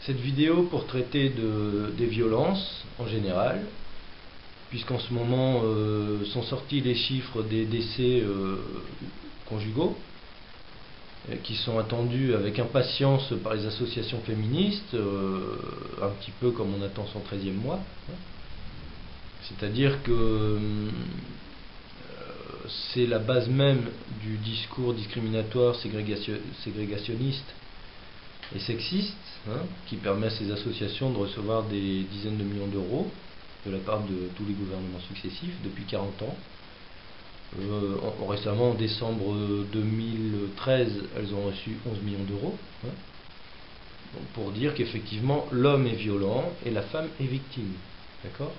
cette vidéo pour traiter des violences en général, puisqu'en ce moment sont sortis les chiffres des décès conjugaux, qui sont attendus avec impatience par les associations féministes, un petit peu comme on attend son 13e mois. C'est-à-dire que c'est la base même du discours discriminatoire, ségrégationniste et sexiste, qui permet à ces associations de recevoir des dizaines de millions d'euros de la part de tous les gouvernements successifs depuis 40 ans. Récemment, en décembre 2013, elles ont reçu 11 millions d'euros, pour dire qu'effectivement l'homme est violent et la femme est victime. D'accord ?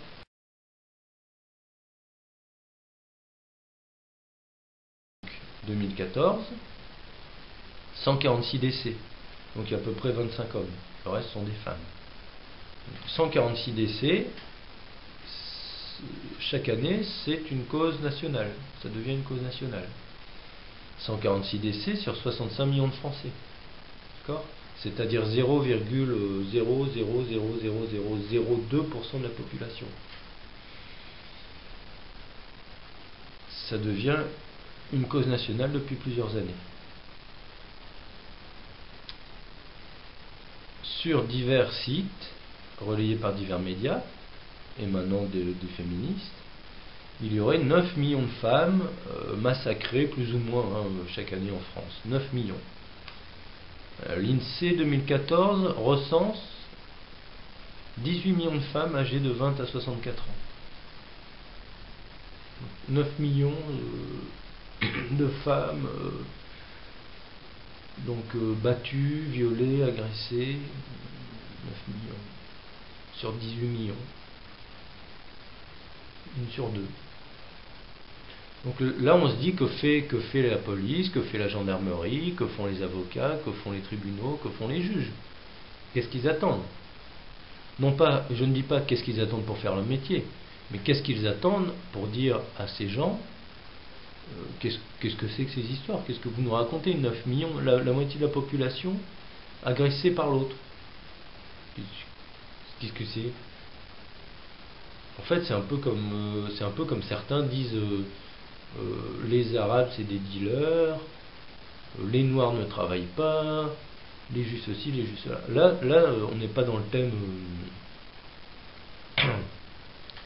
En 2014, 146 décès, donc il y a à peu près 25 hommes, le reste sont des femmes. 146 décès, chaque année, c'est une cause nationale, ça devient une cause nationale. 146 décès sur 65 millions de Français, d'accord ? C'est-à-dire 0,0000002% de la population. Ça devient une cause nationale depuis plusieurs années. Sur divers sites, relayés par divers médias, émanant des féministes, il y aurait 9 millions de femmes massacrées, plus ou moins, chaque année en France. 9 millions. L'INSEE 2014 recense 18 millions de femmes âgées de 20 à 64 ans. 9 millions de femmes battues, violées, agressées. 9 millions sur 18 millions. Une sur deux. Donc là, on se dit que fait la police, que fait la gendarmerie, que font les avocats, que font les tribunaux, que font les juges. Qu'est-ce qu'ils attendent? Non pas, je ne dis pas qu'est-ce qu'ils attendent pour faire le métier, mais qu'est-ce qu'ils attendent pour dire à ces gens qu'est-ce que c'est que ces histoires? Qu'est-ce que vous nous racontez? 9 millions, la moitié de la population agressée par l'autre. Qu'est-ce que c'est? En fait, c'est un peu comme certains disent les Arabes c'est des dealers, les Noirs ne travaillent pas, les Juifs ceci, les Juifs cela. Là, on n'est pas dans le thème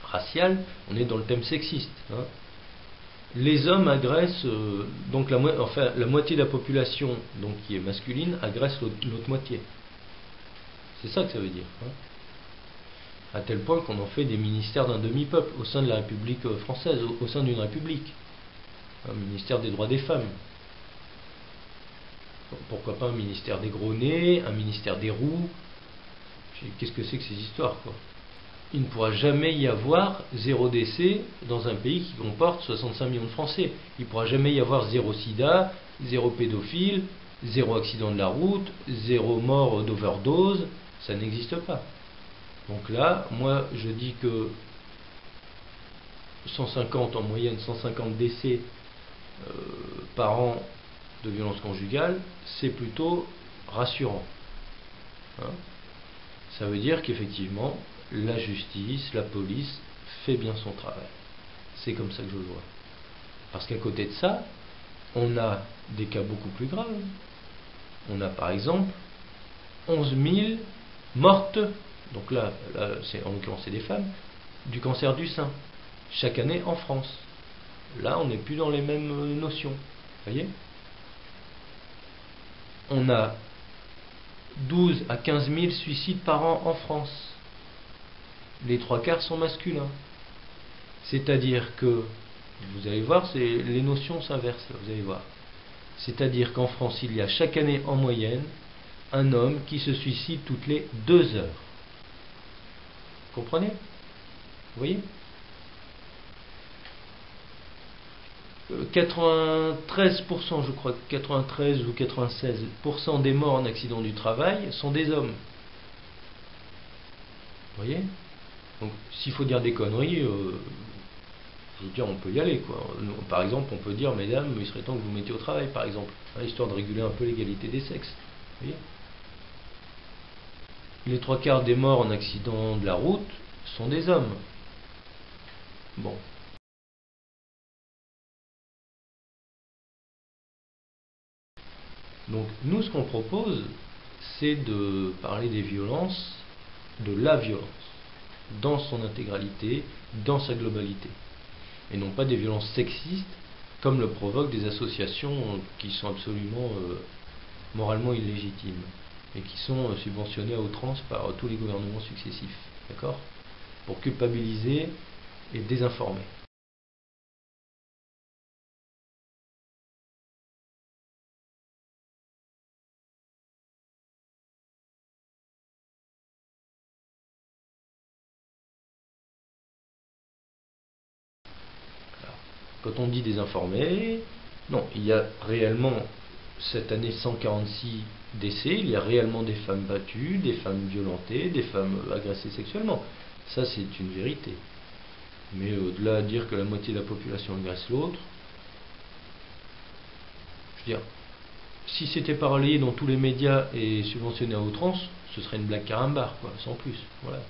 racial, on est dans le thème sexiste. Les hommes agressent, donc la moitié de la population donc, qui est masculine agresse l'autre moitié. C'est ça que ça veut dire. À tel point qu'on en fait des ministères d'un demi-peuple au sein de la République française, au sein d'une république. Un ministère des droits des femmes. Donc, pourquoi pas un ministère des gros-nez, un ministère des roux? Qu'est-ce que c'est que ces histoires, quoi? Il ne pourra jamais y avoir 0 décès dans un pays qui comporte 65 millions de Français. Il ne pourra jamais y avoir 0 sida, 0 pédophile, 0 accident de la route, 0 mort d'overdose. Ça n'existe pas. Donc là, moi je dis que 150 en moyenne, 150 décès par an de violence conjugale, c'est plutôt rassurant. Ça veut dire qu'effectivement, la justice, la police fait bien son travail. C'est comme ça que je le vois. Parce qu'à côté de ça, on a des cas beaucoup plus graves. On a par exemple 11 000 mortes, donc là en l'occurrence c'est des femmes, du cancer du sein, chaque année en France. Là, on n'est plus dans les mêmes notions. Vous voyez ? On a 12 à 15 000 suicides par an en France. Les 3/4 sont masculins. C'est-à-dire que, vous allez voir, les notions s'inversent, vous allez voir. C'est-à-dire qu'en France, il y a chaque année en moyenne un homme qui se suicide toutes les 2 heures. Vous comprenez? Vous voyez? 93%, je crois, 93 ou 96% des morts en accident du travail sont des hommes. Vous voyez? Donc, s'il faut dire des conneries, je veux dire, on peut y aller, quoi. Par exemple, on peut dire, mesdames, il serait temps que vous mettiez au travail, par exemple, histoire de réguler un peu l'égalité des sexes. Vous voyez? les 3/4 des morts en accident de la route sont des hommes. Bon. Donc nous, ce qu'on propose, c'est de parler des violences, de la violence, dans son intégralité, dans sa globalité. Et non pas des violences sexistes, comme le provoquent des associations qui sont absolument moralement illégitimes, et qui sont subventionnées à outrance par tous les gouvernements successifs, d'accord ? Pour culpabiliser et désinformer. Quand on dit désinformer, non, il y a réellement cette année 146 décès, il y a réellement des femmes battues, des femmes violentées, des femmes agressées sexuellement. Ça, c'est une vérité. Mais au-delà de dire que la moitié de la population agresse l'autre, je veux dire, si c'était parlé dans tous les médias et subventionné à outrance, ce serait une blague carambar, quoi, sans plus. Voilà.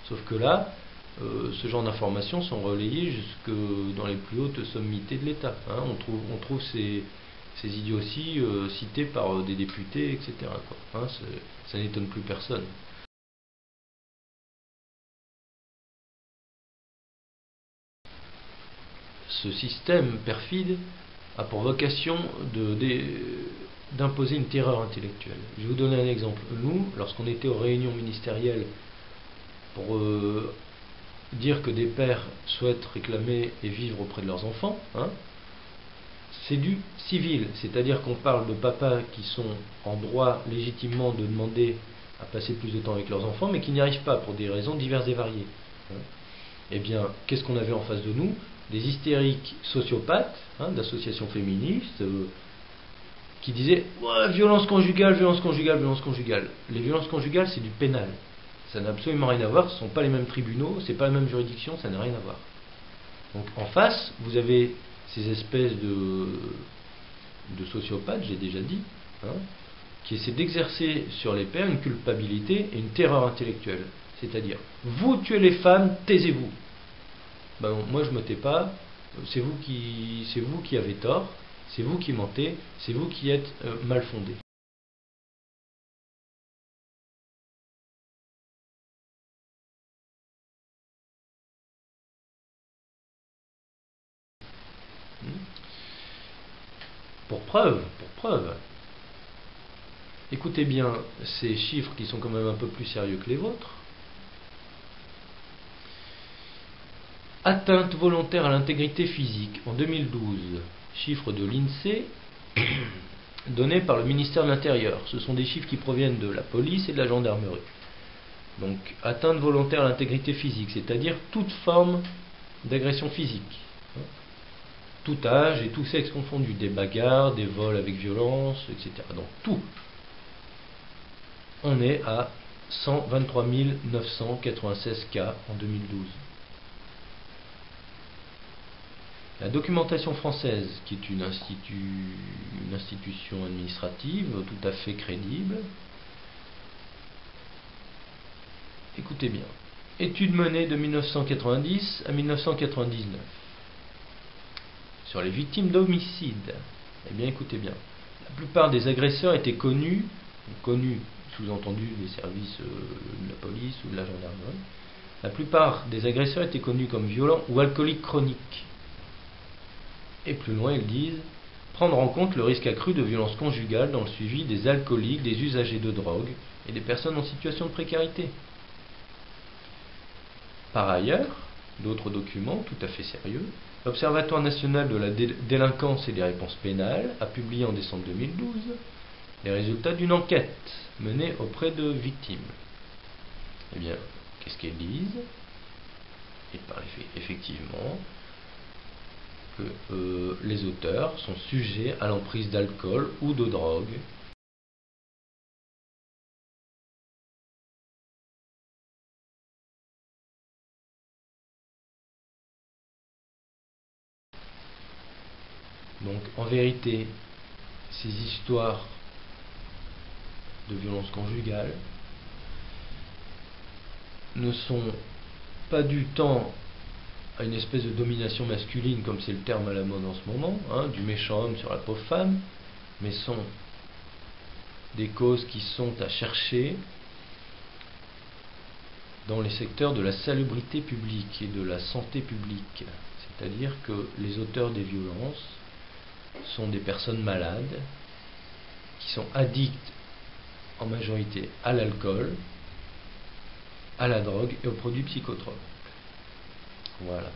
Sauf que là, ce genre d'informations sont relayées jusque dans les plus hautes sommités de l'État. Hein. On trouve ces idioties citées par des députés, etc. Quoi. Hein, ça n'étonne plus personne. Ce système perfide a pour vocation d'imposer une terreur intellectuelle. Je vais vous donner un exemple. Nous, lorsqu'on était aux réunions ministérielles pour dire que des pères souhaitent réclamer et vivre auprès de leurs enfants, hein, c'est du civil, c'est-à-dire qu'on parle de papas qui sont en droit légitimement de demander à passer plus de temps avec leurs enfants, mais qui n'y arrivent pas pour des raisons diverses et variées. Hein. Eh bien, qu'est-ce qu'on avait en face de nous? Des hystériques sociopathes, hein, d'associations féministes, qui disaient ouais, violence conjugale, violence conjugale, violence conjugale. Les violences conjugales, c'est du pénal. Ça n'a absolument rien à voir, ce ne sont pas les mêmes tribunaux, c'est pas la même juridiction, ça n'a rien à voir. Donc en face, vous avez ces espèces de sociopathes, j'ai déjà dit, hein, qui essaient d'exercer sur les pères une culpabilité et une terreur intellectuelle. C'est-à-dire, vous tuez les femmes, taisez-vous. Ben, moi je me tais pas, c'est vous qui avez tort, c'est vous qui mentez, c'est vous qui êtes mal fondé. Pour preuve, écoutez bien ces chiffres qui sont quand même un peu plus sérieux que les vôtres. Atteinte volontaire à l'intégrité physique en 2012, chiffre de l'INSEE donné par le ministère de l'Intérieur. Ce sont des chiffres qui proviennent de la police et de la gendarmerie. Donc, atteinte volontaire à l'intégrité physique, c'est-à-dire toute forme d'agression physique. Tout âge et tout sexe confondu, des bagarres, des vols avec violence, etc. Donc tout. On est à 123 996 cas en 2012. La documentation française, qui est une institution administrative tout à fait crédible, écoutez bien, étude menée de 1990 à 1999 sur les victimes d'homicide. Eh bien écoutez bien, la plupart des agresseurs étaient connus, sous-entendu des services de la police ou de la gendarmerie. La plupart des agresseurs étaient connus comme violents ou alcooliques chroniques. Et plus loin, ils disent prendre en compte le risque accru de violence conjugale dans le suivi des alcooliques, des usagers de drogue et des personnes en situation de précarité. Par ailleurs, d'autres documents tout à fait sérieux, l'Observatoire national de la délinquance et des réponses pénales a publié en décembre 2012 les résultats d'une enquête menée auprès de victimes. Eh bien, qu'est-ce qu'elles disent? Ils parlent effectivement que les auteurs sont sujets à l'emprise d'alcool ou de drogue. Donc en vérité, ces histoires de violence conjugale, ne sont pas du temps à une espèce de domination masculine, comme c'est le terme à la mode en ce moment, hein, du méchant homme sur la pauvre femme, mais sont des causes qui sont à chercher dans les secteurs de la salubrité publique et de la santé publique. C'est-à-dire que les auteurs des violences sont des personnes malades qui sont addictes en majorité à l'alcool, à la drogue et aux produits psychotropes. Voilà.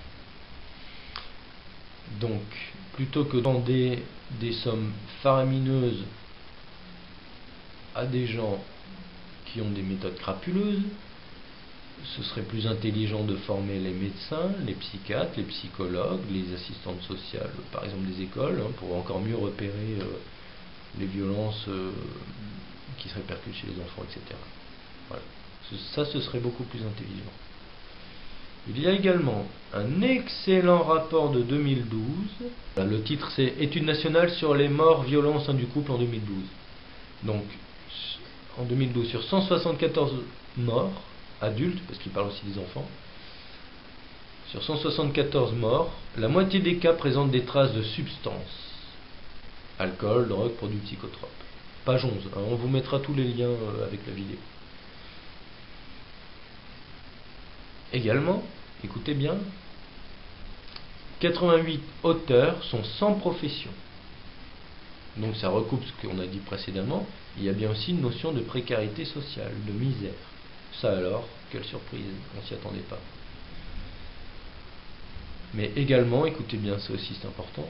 Donc, plutôt que de demander des sommes faramineuses à des gens qui ont des méthodes crapuleuses, ce serait plus intelligent de former les médecins, les psychiatres, les psychologues, les assistantes sociales, par exemple des écoles, hein, pour encore mieux repérer les violences qui se répercutent chez les enfants, etc. Voilà. Ça, ce serait beaucoup plus intelligent. Il y a également un excellent rapport de 2012. Le titre, c'est Étude nationale sur les morts, violences au sein du couple en 2012. Donc, en 2012, sur 174 morts, adultes, parce qu'il parle aussi des enfants, sur 174 morts, la moitié des cas présentent des traces de substances. Alcool, drogue, produits psychotropes. Page 11, hein, on vous mettra tous les liens avec la vidéo. Également, écoutez bien, 88 auteurs sont sans profession. Donc ça recoupe ce qu'on a dit précédemment. Il y a bien aussi une notion de précarité sociale, de misère. Ça alors, quelle surprise, on ne s'y attendait pas. Mais également, écoutez bien, ça aussi c'est important,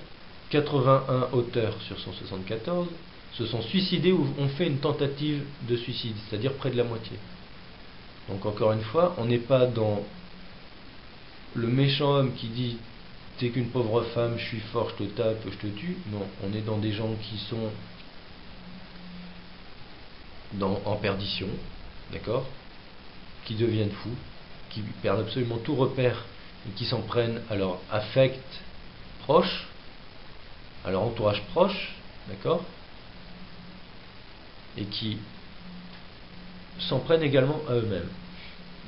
81 auteurs sur 174 se sont suicidés ou ont fait une tentative de suicide, c'est-à-dire près de la moitié. Donc encore une fois, on n'est pas dans le méchant homme qui dit t'es qu'une pauvre femme, je suis fort, je te tape, je te tue. Non, on est dans des gens qui sont en perdition, d'accord, qui deviennent fous, qui perdent absolument tout repère et qui s'en prennent à leur affect proche, à leur entourage proche, d'accord, et qui s'en prennent également à eux-mêmes.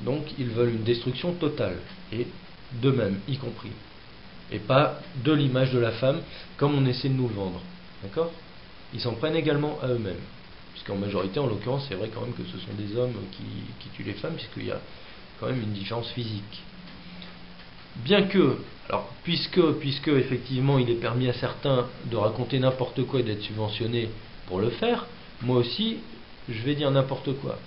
Donc ils veulent une destruction totale, et d'eux-mêmes y compris, et pas de l'image de la femme comme on essaie de nous le vendre, d'accord. Ils s'en prennent également à eux-mêmes, puisqu'en majorité, en l'occurrence, c'est vrai quand même que ce sont des hommes qui tuent les femmes, puisqu'il y a quand même une différence physique. Bien que, alors, puisque effectivement il est permis à certains de raconter n'importe quoi et d'être subventionnés pour le faire, moi aussi je vais dire n'importe quoi.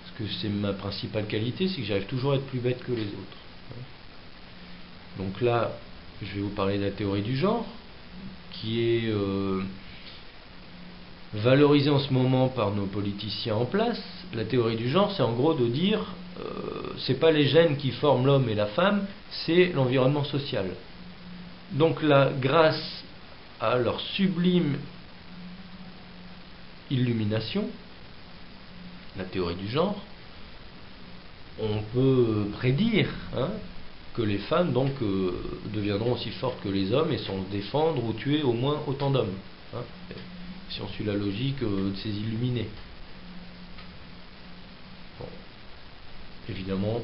Parce que c'est ma principale qualité, c'est que j'arrive toujours à être plus bête que les autres. Donc là, je vais vous parler de la théorie du genre, qui est valorisée en ce moment par nos politiciens en place. La théorie du genre, c'est en gros de dire c'est pas les gènes qui forment l'homme et la femme, c'est l'environnement social. Donc là, grâce à leur sublime illumination, la théorie du genre, on peut prédire que les femmes donc deviendront aussi fortes que les hommes et sont défendre ou tuer au moins autant d'hommes, si on suit la logique de ces illuminés. Bon. Évidemment,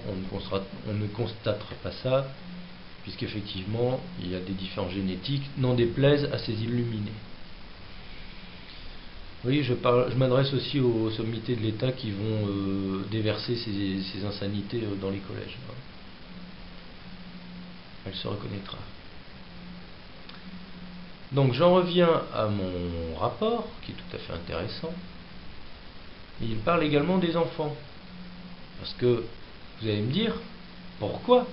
on ne constatera pas ça, puisqu'effectivement, il y a des différences génétiques, n'en déplaise à ces illuminés. Oui, je m'adresse aussi aux sommités de l'État qui vont déverser ces insanités dans les collèges. Elle se reconnaîtra. Donc j'en reviens à mon rapport, qui est tout à fait intéressant. Il parle également des enfants. Parce que vous allez me dire, pourquoi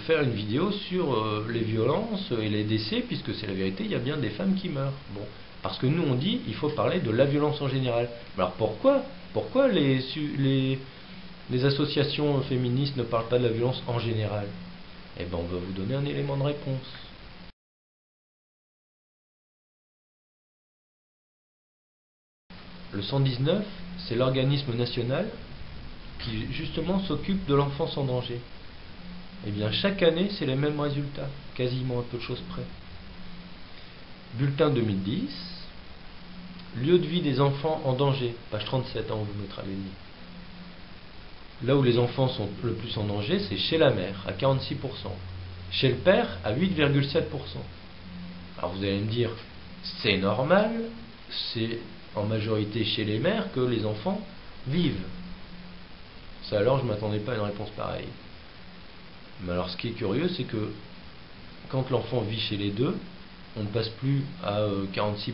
faire une vidéo sur les violences et les décès, puisque c'est la vérité, il y a bien des femmes qui meurent. Bon, parce que nous on dit il faut parler de la violence en général. Alors pourquoi les associations féministes ne parlent pas de la violence en général? Eh bien on va vous donner un élément de réponse. Le 119, c'est l'organisme national qui justement s'occupe de l'enfance en danger. Eh bien chaque année c'est les mêmes résultats, quasiment à peu de choses près. Bulletin 2010, lieu de vie des enfants en danger, page 37, on vous mettra les liens. là où les enfants sont le plus en danger, c'est chez la mère, à 46%. Chez le père, à 8,7%. Alors vous allez me dire, c'est normal, c'est en majorité chez les mères que les enfants vivent. Ça alors, je ne m'attendais pas à une réponse pareille. Mais alors ce qui est curieux, c'est que quand l'enfant vit chez les deux, on ne passe plus à 46%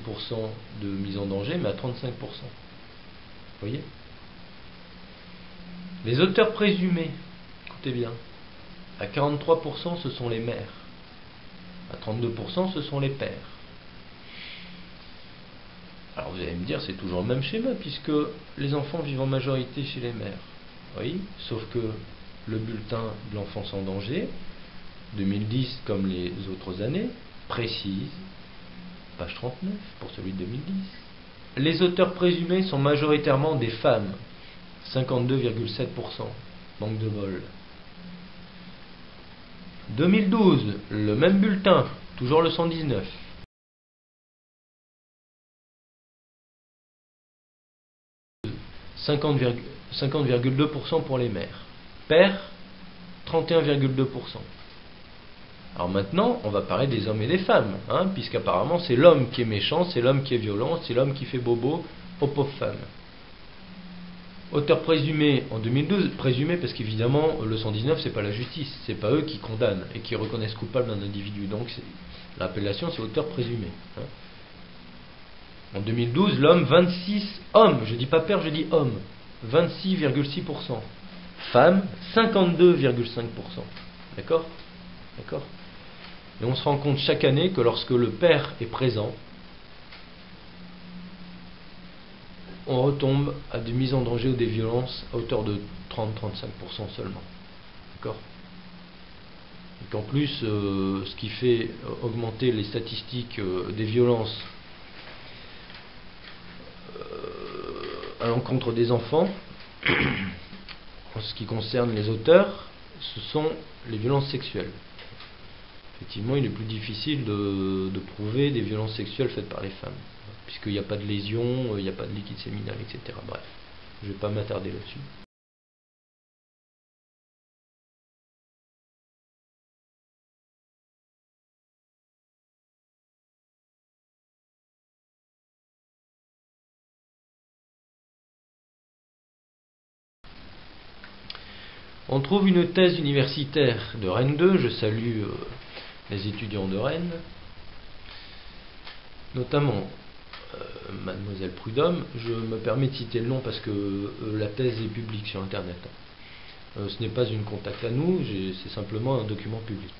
de mise en danger, mais à 35%. Vous voyez ? Les auteurs présumés, écoutez bien, à 43% ce sont les mères, à 32% ce sont les pères. Alors vous allez me dire, c'est toujours le même schéma, puisque les enfants vivent en majorité chez les mères. Oui, sauf que le bulletin de l'enfance en danger, 2010 comme les autres années, précise, page 39 pour celui de 2010. Les auteurs présumés sont majoritairement des femmes, 52,7%, manque de bol. 2012, le même bulletin, toujours le 119. « 50,2% pour les mères. Pères, 31,2%. Alors maintenant, on va parler des hommes et des femmes, puisqu'apparemment c'est l'homme qui est méchant, c'est l'homme qui est violent, c'est l'homme qui fait bobo aux pauvres femmes. Auteurs présumés en 2012, présumés parce qu'évidemment le 119 c'est pas la justice, c'est pas eux qui condamnent et qui reconnaissent coupable d'un individu, donc l'appellation c'est auteur présumé. En 2012, l'homme 26 hommes, je dis pas père, je dis homme, 26,6%. Femmes 52,5%. D'accord ? D'accord ? Et on se rend compte chaque année que lorsque le père est présent, on retombe à des mises en danger ou des violences à hauteur de 30-35% seulement. D'accord ? Et qu'en plus, ce qui fait augmenter les statistiques des violences à l'encontre des enfants, en ce qui concerne les auteurs, ce sont les violences sexuelles. Effectivement, il est plus difficile de prouver des violences sexuelles faites par les femmes, puisqu'il n'y a pas de lésions, il n'y a pas de liquide séminal, etc. Bref, je ne vais pas m'attarder là-dessus. On trouve une thèse universitaire de Rennes 2, je salue les étudiants de Rennes, notamment Mademoiselle Prudhomme. Je me permets de citer le nom parce que la thèse est publique sur Internet. Ce n'est pas une contact à nous, c'est simplement un document public.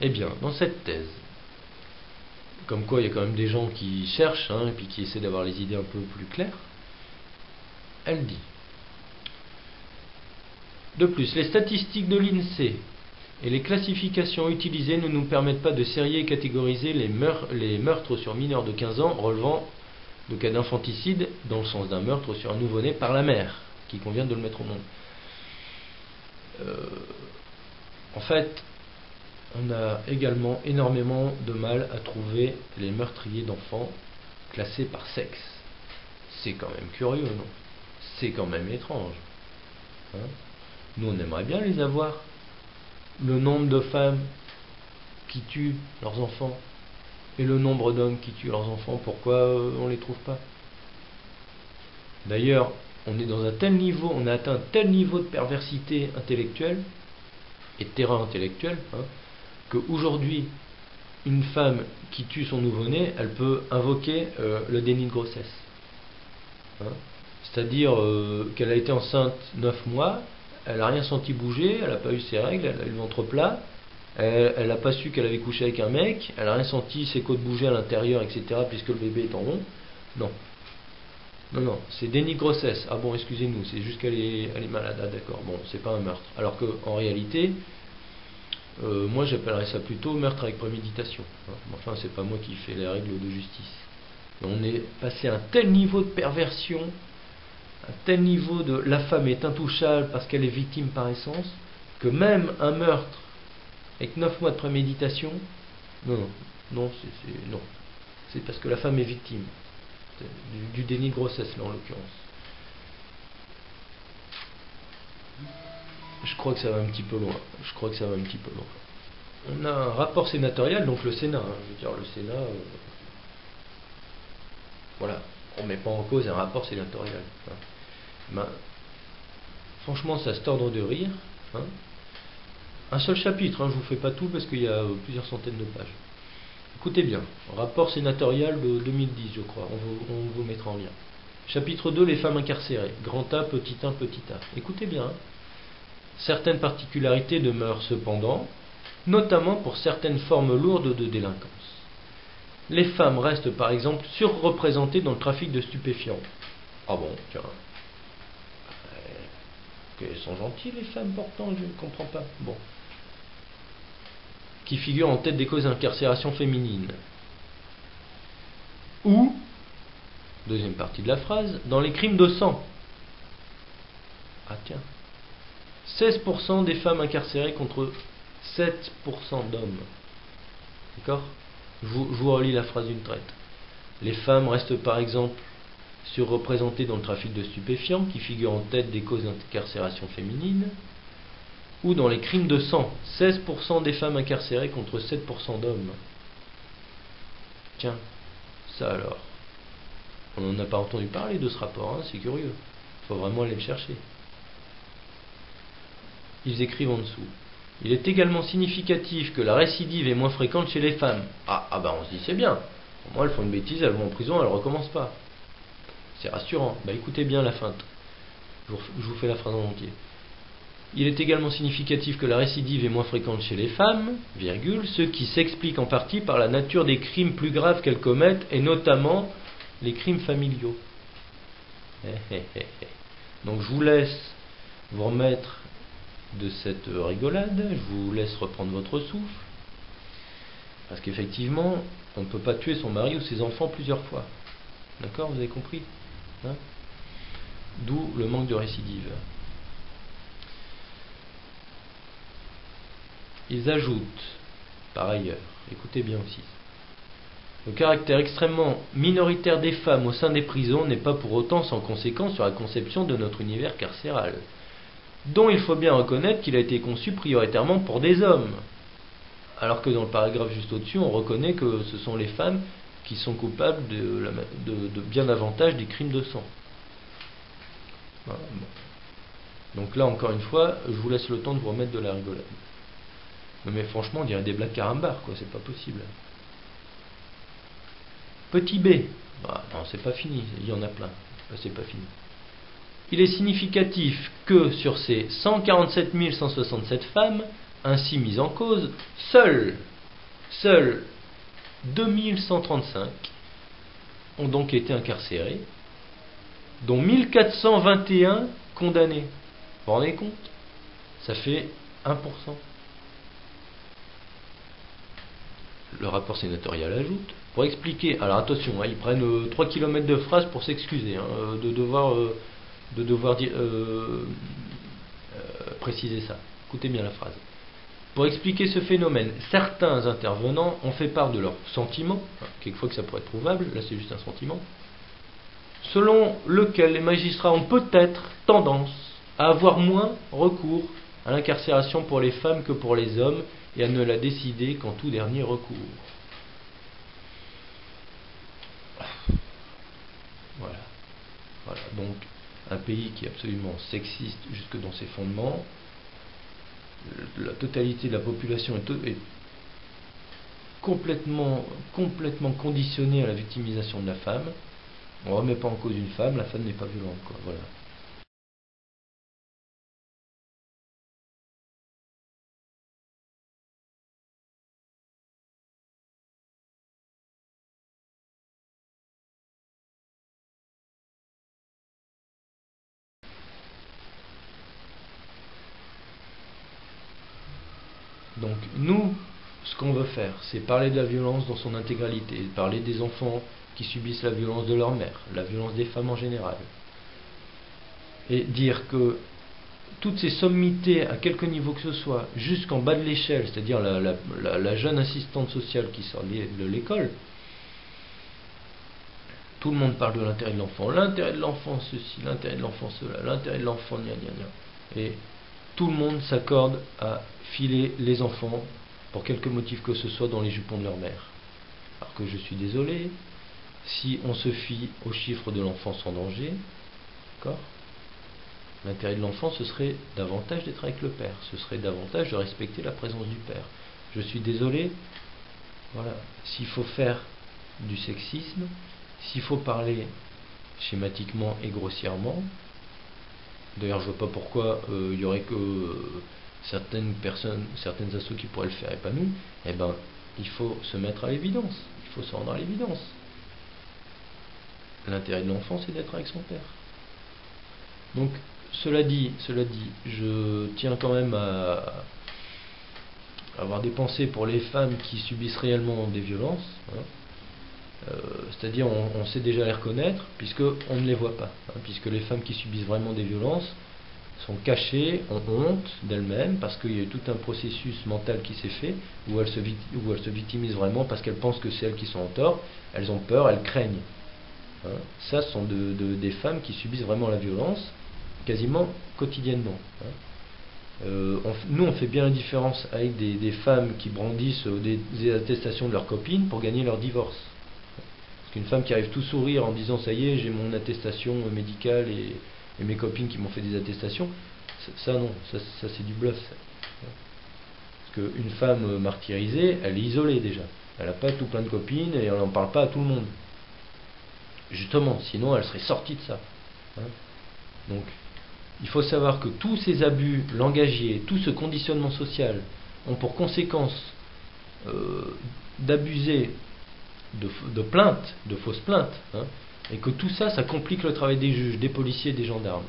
Eh bien, dans cette thèse, comme quoi il y a quand même des gens qui cherchent et puis qui essaient d'avoir les idées un peu plus claires, elle dit: de plus, les statistiques de l'INSEE et les classifications utilisées ne nous permettent pas de sérier et catégoriser les meurtres sur mineurs de 15 ans relevant de cas d'infanticide dans le sens d'un meurtre sur un nouveau-né par la mère qui convient de le mettre au monde. En fait, on a également énormément de mal à trouver les meurtriers d'enfants classés par sexe. C'est quand même curieux, non? C'est quand même étrange. Nous, on aimerait bien les avoir. Le nombre de femmes qui tuent leurs enfants et le nombre d'hommes qui tuent leurs enfants, pourquoi on ne les trouve pas? D'ailleurs, on est dans un tel niveau, on a atteint un tel niveau de perversité intellectuelle et de terrain intellectuel qu'aujourd'hui, une femme qui tue son nouveau-né, elle peut invoquer le déni de grossesse. C'est-à-dire qu'elle a été enceinte 9 mois, elle n'a rien senti bouger, elle n'a pas eu ses règles, elle a eu le ventre plat, elle n'a pas su qu'elle avait couché avec un mec, elle n'a rien senti ses côtes bouger à l'intérieur, etc., puisque le bébé est en rond. Non. Non, c'est déni de grossesse. Ah bon, excusez-nous, c'est juste qu'elle est malade. Ah d'accord, bon, c'est pas un meurtre. Alors qu'en réalité, moi j'appellerais ça plutôt meurtre avec préméditation. Enfin, c'est pas moi qui fais les règles de justice. Et on est passé à un tel niveau de perversion, un tel niveau de la femme est intouchable parce qu'elle est victime par essence, que même un meurtre avec 9 mois de préméditation, non, c'est parce que la femme est victime du déni de grossesse là en l'occurrence. je crois que ça va un petit peu loin. Je crois que ça va un petit peu loin. On a un rapport sénatorial, donc le Sénat. Je veux dire, le Sénat, voilà, on ne met pas en cause un rapport sénatorial. Ben, franchement, ça se tordre de rire. Un seul chapitre, je ne vous fais pas tout parce qu'il y a plusieurs centaines de pages. Écoutez bien, rapport sénatorial de 2010, je crois, on vous mettra en lien. Chapitre 2, les femmes incarcérées, grand A, petit 1, petit a. Écoutez bien, certaines particularités demeurent cependant, notamment pour certaines formes lourdes de délinquance. Les femmes restent par exemple surreprésentées dans le trafic de stupéfiants. Ah bon, tiens. Elles sont gentilles les femmes pourtant, je ne comprends pas. Bon. Qui figurent en tête des causes d'incarcération féminine. Ou, deuxième partie de la phrase, dans les crimes de sang. Ah tiens. 16% des femmes incarcérées contre 7% d'hommes. D'accord ? Je vous relis la phrase d'une traite. Les femmes restent par exemple surreprésentées dans le trafic de stupéfiants, qui figure en tête des causes d'incarcération féminine, ou dans les crimes de sang, 16% des femmes incarcérées contre 7% d'hommes. Tiens, ça alors. On n'en a pas entendu parler de ce rapport, c'est curieux. Il faut vraiment aller le chercher. Ils écrivent en dessous. Il est également significatif que la récidive est moins fréquente chez les femmes. Ah bah on se dit c'est bien. Au moins elles font une bêtise, elles vont en prison, elles ne recommencent pas. C'est rassurant. Bah écoutez bien la feinte. Je vous fais la phrase en entier. Il est également significatif que la récidive est moins fréquente chez les femmes, virgule, ce qui s'explique en partie par la nature des crimes plus graves qu'elles commettent, et notamment les crimes familiaux. Donc je vous laisse vous remettre de cette rigolade, je vous laisse reprendre votre souffle, parce qu'effectivement, on ne peut pas tuer son mari ou ses enfants plusieurs fois. D'accord, vous avez compris, D'où le manque de récidive. Ils ajoutent, par ailleurs, écoutez bien aussi, le caractère extrêmement minoritaire des femmes au sein des prisons n'est pas pour autant sans conséquence sur la conception de notre univers carcéral, dont il faut bien reconnaître qu'il a été conçu prioritairement pour des hommes, alors que dans le paragraphe juste au-dessus, on reconnaît que ce sont les femmes qui sont coupables de bien davantage des crimes de sang. Voilà, bon. Donc là, encore une fois, je vous laisse le temps de vous remettre de la rigolade. Mais franchement, on dirait des blagues carambars, quoi, c'est pas possible. Petit b, non, c'est pas fini, il y en a plein, c'est pas fini. Il est significatif que sur ces 147 167 femmes ainsi mises en cause, seules 2135 ont donc été incarcérées, dont 1421 condamnées. Vous vous rendez compte ? Ça fait 1%. Le rapport sénatorial ajoute, pour expliquer, alors attention, ils prennent 3 km de phrase pour s'excuser de devoir préciser ça. Écoutez bien la phrase. Pour expliquer ce phénomène, certains intervenants ont fait part de leurs sentiments, quelquefois que ça pourrait être prouvable, là c'est juste un sentiment, selon lequel les magistrats ont peut-être tendance à avoir moins recours à l'incarcération pour les femmes que pour les hommes et à ne la décider qu'en tout dernier recours. Voilà. Donc un pays qui est absolument sexiste jusque dans ses fondements. La totalité de la population est complètement conditionnée à la victimisation de la femme. On ne remet pas en cause une femme, la femme n'est pas violente, quoi. Voilà. Donc nous, ce qu'on veut faire, c'est parler de la violence dans son intégralité, parler des enfants qui subissent la violence de leur mère, la violence des femmes en général, et dire que toutes ces sommités, à quelque niveau que ce soit, jusqu'en bas de l'échelle, c'est-à-dire la jeune assistante sociale qui sort de l'école, tout le monde parle de l'intérêt de l'enfant ceci, l'intérêt de l'enfant cela, l'intérêt de l'enfant gna gna gna. Et tout le monde s'accorde à filer les enfants, pour quelque motif que ce soit, dans les jupons de leur mère. Alors que je suis désolé, si on se fie aux chiffres de l'enfance en danger, d'accord, l'intérêt de l'enfant, ce serait davantage d'être avec le père, ce serait davantage de respecter la présence du père. Je suis désolé, voilà, s'il faut faire du sexisme, s'il faut parler schématiquement et grossièrement, d'ailleurs je vois pas pourquoi il y aurait que certaines personnes, certaines assos qui pourraient le faire et pas nous, eh ben il faut se mettre à l'évidence, il faut se rendre à l'évidence. L'intérêt de l'enfant, c'est d'être avec son père. Donc cela dit, je tiens quand même à avoir des pensées pour les femmes qui subissent réellement des violences, hein. C'est-à-dire on sait déjà les reconnaître puisqu'on ne les voit pas, hein, puisque les femmes qui subissent vraiment des violences sont cachées, ont honte d'elles-mêmes parce qu'il y a eu tout un processus mental qui s'est fait où elles se victimisent vraiment parce qu'elles pensent que c'est elles qui sont en tort, elles ont peur, elles craignent, hein. Ça, ce sont des femmes qui subissent vraiment la violence quasiment quotidiennement, hein. Nous on fait bien la différence avec des femmes qui brandissent des attestations de leurs copines pour gagner leur divorce. Parce qu'une femme qui arrive tout sourire en disant ça y est, j'ai mon attestation médicale et mes copines qui m'ont fait des attestations, ça non, ça c'est du bluff. Parce qu'une femme martyrisée, elle est isolée déjà, elle n'a pas tout plein de copines et elle n'en parle pas à tout le monde. Justement, sinon elle serait sortie de ça, hein. Donc il faut savoir que tous ces abus langagiers, tout ce conditionnement social ont pour conséquence d'abuser de plaintes, de fausses plaintes, hein, et que tout ça, ça complique le travail des juges, des policiers, des gendarmes.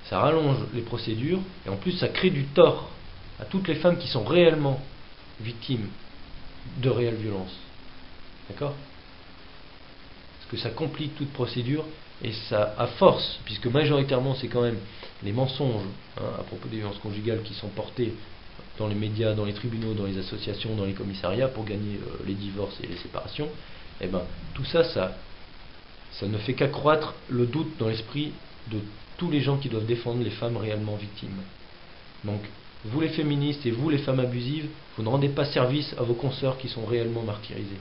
Ça rallonge les procédures et en plus ça crée du tort à toutes les femmes qui sont réellement victimes de réelles violences. D'accord ? Parce que ça complique toute procédure et ça, à force, puisque majoritairement c'est quand même les mensonges, hein, à propos des violences conjugales qui sont portés dans les médias, dans les tribunaux, dans les associations, dans les commissariats pour gagner les divorces et les séparations, et ben tout ça, ça ne fait qu'accroître le doute dans l'esprit de tous les gens qui doivent défendre les femmes réellement victimes. Donc, vous les féministes et vous les femmes abusives, vous ne rendez pas service à vos consoeurs qui sont réellement martyrisées.